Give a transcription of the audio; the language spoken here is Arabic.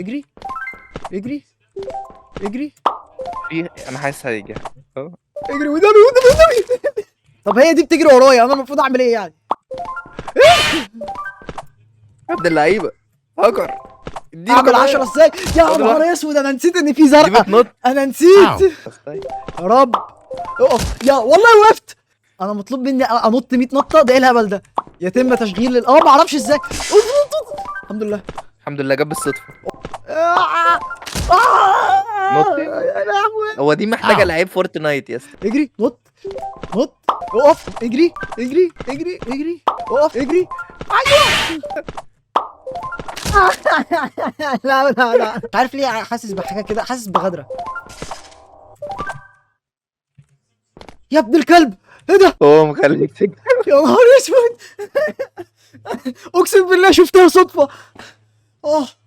اجري اجري اجري انا حاسس هيجي أهو. اجري وداني. طب هي دي بتجري ورايا، انا المفروض اعمل ايه يعني؟ يا ابن اللعيبه هاكر. اديله اعمل كمان. 10 ازاي؟ يا فاضل نهار واحد. اسود، انا نسيت ان في دي زرقاء. بتنط. انا نسيت. بس طيب. يا رب اقف يا والله وقفت. انا مطلوب مني انط 100 نطه، ده ايه الهبل ده؟ يتم تشغيل ما اعرفش ازاي. الحمد لله. الحمد لله جاب بالصدفه. آه. نط. يا لهوي. هو دي محتاجه لعيب فورتنايت يا اسطى. اجري نط نط اقف اجري اجري اجري اجري اقف اجري. ايوه. لا لا لا، مش عارف ليه حاسس بحاجه كده، حاسس بغدره. يا ابن الكلب، ايه ده؟ هو مخليك تجري. يا نهار اسود. اقسم بالله شفتها صدفه. اه